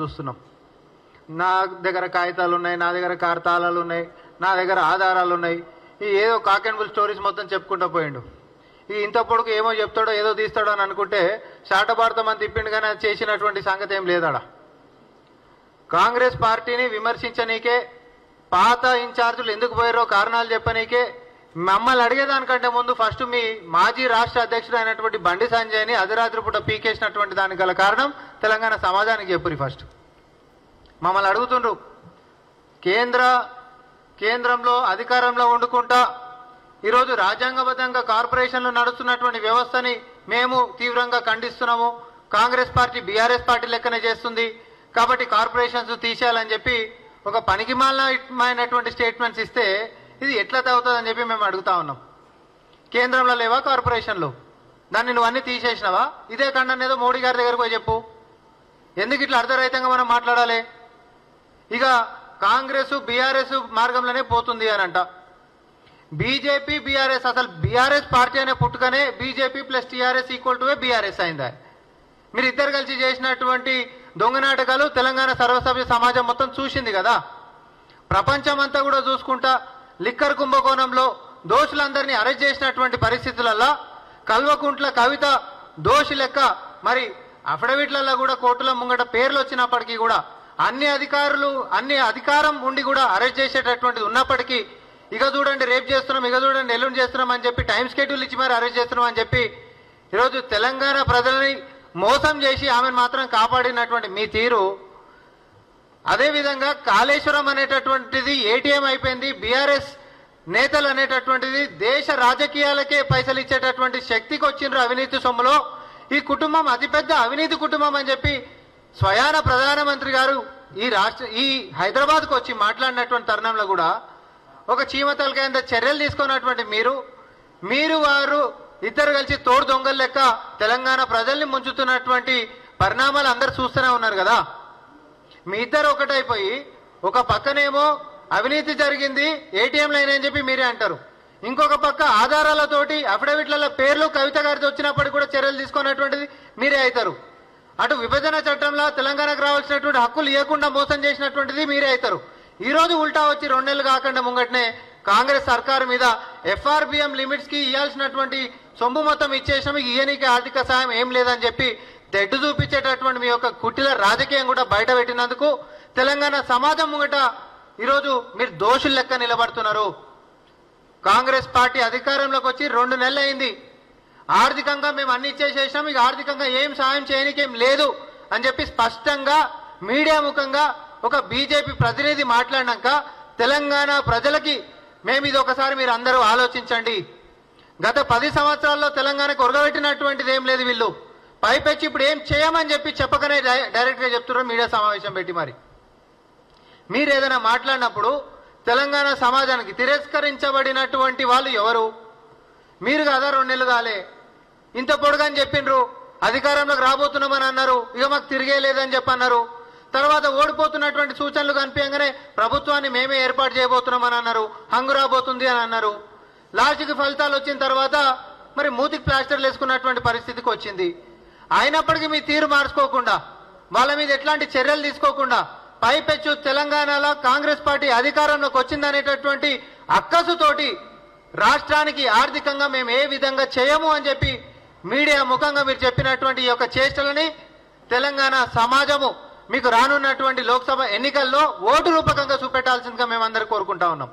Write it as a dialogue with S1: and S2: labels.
S1: చూస్తున్నాం. నా దగ్గర కాగితాలు ఉన్నాయి, నా దగ్గర కార్తాలాలు ఉన్నాయి, నా దగ్గర ఆధారాలు ఉన్నాయి. ఈ ఏదో కాక్ అండ్ బుల్ స్టోరీస్ మొత్తం చెప్పుకుంటూ పోయిండు. ఈ ఇంత పొడుగు ఏమో చెప్తాడో ఏదో తీస్తాడో అని అనుకుంటే శాటభారతం తిప్పిండు, కానీ అది చేసినటువంటి సంగతి ఏం లేదాడ. కాంగ్రెస్ పార్టీని విమర్శించనీకే, పాత ఇన్ఛార్జీలు ఎందుకు పోయారో కారణాలు చెప్పనీకే, మమ్మల్ని అడిగేదానికంటే ముందు ఫస్ట్ మీ మాజీ రాష్ట్ర అధ్యక్షుడు అయినటువంటి బండి సంజయ్ని అర్ధరాత్రి పూట పీకేసినటువంటి దానికి గల కారణం తెలంగాణ సమాజానికి చెప్పురి. ఫస్ట్ మమ్మల్ని అడుగుతుండ్రు, కేంద్రంలో అధికారంలో వండుకుంటా ఈరోజు రాజ్యాంగబద్ధంగా కార్పొరేషన్లు నడుస్తున్నటువంటి వ్యవస్థని మేము తీవ్రంగా ఖండిస్తున్నాము. కాంగ్రెస్ పార్టీ బీఆర్ఎస్ పార్టీ లెక్కనే చేస్తుంది కాబట్టి కార్పొరేషన్స్ తీసేయాలని చెప్పి ఒక పనికిమాలినటువంటి స్టేట్మెంట్స్ ఇస్తే ఇది ఎట్లా అవుతుందని చెప్పి మేము అడుగుతా ఉన్నాం. కేంద్రంలో లేవా కార్పొరేషన్లు? దాన్ని నువ్వు అన్ని తీసేసినావా? ఇదే ఖండన ఏదో మోడీ గారి దగ్గరకు పోయి చెప్పు. ఎందుకు ఇట్లా అర్ధరహితంగా మనం మాట్లాడాలి? ఇక కాంగ్రెస్ బీఆర్ఎస్ మార్గంలోనే పోతుంది అని అంట. బీజేపీ బీఆర్ఎస్, అసలు బీఆర్ఎస్ పార్టీ అనే పుట్టుకనే BJP plus TRS equal to BRS అయిందా? మీరు ఇద్దరు కలిసి చేసినటువంటి దొంగ నాటకాలు తెలంగాణ సర్వసభ్య సమాజం మొత్తం చూసింది కదా. ప్రపంచం అంతా కూడా చూసుకుంటా లిక్కర్ కుంభకోణంలో దోషులందరినీ అరెస్ట్ చేసినటువంటి పరిస్థితులలో కల్వకుంట్ల కవిత దోషి లెక్క మరి అఫిడవిట్లలో కూడా కోర్టుల ముంగట పేర్లు వచ్చినప్పటికీ కూడా అన్ని అధికారం ఉండి కూడా అరెస్ట్ చేసేటటువంటిది ఉన్నప్పటికీ ఇక చూడండి రేపు చేస్తున్నాం, ఇక చూడండి ఎల్లుండి చేస్తున్నాం అని చెప్పి టైం స్కెడ్యూల్ ఇచ్చి మరి అరెస్ట్ చేస్తున్నాం అని చెప్పి ఈరోజు తెలంగాణ ప్రజలని మోసం చేసి ఆమెను మాత్రం కాపాడినటువంటి మీ తీరు. అదేవిధంగా కాళేశ్వరం అనేటటువంటిది ఏటీఎం అయిపోయింది. బీఆర్ఎస్ నేతలు అనేటటువంటిది దేశ రాజకీయాలకే పైసలు ఇచ్చేటటువంటి శక్తికి వచ్చిండ్రు అవినీతి సొమ్ములో. ఈ కుటుంబం అతిపెద్ద అవినీతి కుటుంబం అని చెప్పి స్వయాన ప్రధానమంత్రి గారు ఈ హైదరాబాద్కు వచ్చి మాట్లాడినటువంటి తరుణంలో కూడా ఒక చీమతలకైన చర్యలు తీసుకున్నటువంటి మీరు వారు ఇద్దరు కలిసి తోడు దొంగలు లెక్క తెలంగాణ ప్రజల్ని ముంచుతున్నటువంటి పరిణామాలు అందరు చూస్తూనే ఉన్నారు కదా. మీ ఇద్దరు ఒకటైపోయి ఒక పక్కనేమో అవినీతి జరిగింది ఏటీఎంలు అయినాయని చెప్పి మీరే అంటారు, ఇంకొక పక్క ఆధారాలతోటి అఫిడవిట్ల పేర్లు కవిత గారితో వచ్చినప్పటికీ కూడా చర్యలు తీసుకున్నటువంటిది మీరే అవుతారు. అటు విభజన చట్టంలో తెలంగాణకు రావాల్సినటువంటి హక్కులు ఇవ్వకుండా మోసం చేసినటువంటిది మీరే అవుతారు. ఈ రోజు ఉల్టా వచ్చి 2 నెలలు కాకుండా ముంగటనే కాంగ్రెస్ సర్కారు మీద ఎఫ్ఆర్బిఎం లిమిట్స్ కి ఇవ్వాల్సినటువంటి సొమ్ము మొత్తం ఇచ్చేసినాం, ఇయ్యనికి ఆర్థిక సాయం ఏం లేదని చెప్పి తెడ్డు చూపించేటటువంటి మీ యొక్క కుటిల రాజకీయం కూడా బయట పెట్టినందుకు తెలంగాణ సమాజం ముంగట ఈరోజు మీరు దోషుల లెక్క నిలబడుతున్నారు. కాంగ్రెస్ పార్టీ అధికారంలోకి వచ్చి 2 నెలలు అయింది. ఆర్థికంగా మేము అన్ని ఇచ్చేసేసినాం, ఇక ఆర్థికంగా ఏం సాయం చేయనికేం లేదు అని చెప్పి స్పష్టంగా మీడియా ముఖంగా ఒక బీజేపీ ప్రతినిధి మాట్లాడినాక తెలంగాణ ప్రజలకి మేము ఇది ఒకసారి మీరు అందరూ ఆలోచించండి. గత 10 సంవత్సరాల్లో తెలంగాణకు ఒరగబెట్టినటువంటిది ఏం లేదు. వీళ్ళు పైపెచ్చి ఇప్పుడు ఏం చేయమని చెప్పి చెప్పకనే డైరెక్ట్గా చెప్తున్నారు మీడియా సమావేశం పెట్టి. మరి మీరు ఏదైనా మాట్లాడినప్పుడు తెలంగాణ సమాజానికి తిరస్కరించబడినటువంటి వాళ్ళు ఎవరు? మీరు కదా. 2 నెలలు కాలే ఇంత పొడుగని చెప్పిండ్రు. అధికారంలోకి రాబోతున్నామని అన్నారు, ఇక మాకు తిరిగే లేదని చెప్పి అన్నారు. తర్వాత ఓడిపోతున్నటువంటి సూచనలు కనిపించగానే ప్రభుత్వాన్ని మేమే ఏర్పాటు చేయబోతున్నామని అన్నారు, హంగు రాబోతుంది అని అన్నారు. లాస్ట్కి ఫలితాలు వచ్చిన తర్వాత మరి మూతికి ప్లాస్టర్లు వేసుకున్నటువంటి పరిస్థితికి వచ్చింది. అయినప్పటికీ మీ తీరు మార్చుకోకుండా, వాళ్ళ మీద ఎట్లాంటి చర్యలు తీసుకోకుండా పైపెచ్చు తెలంగాణలో కాంగ్రెస్ పార్టీ అధికారంలోకి వచ్చిందనేటటువంటి అక్కసుతోటి రాష్ట్రానికి ఆర్థికంగా మేము ఏ విధంగా చేయము అని చెప్పి మీడియా ముఖంగా మీరు చెప్పినటువంటి ఈ యొక్క చేష్టలని తెలంగాణ సమాజము మీకు రానున్నటువంటి లోక్సభ ఎన్నికల్లో ఓటు రూపకంగా చూపెట్టాల్సిందిగా మేమందరూ కోరుకుంటా ఉన్నాం.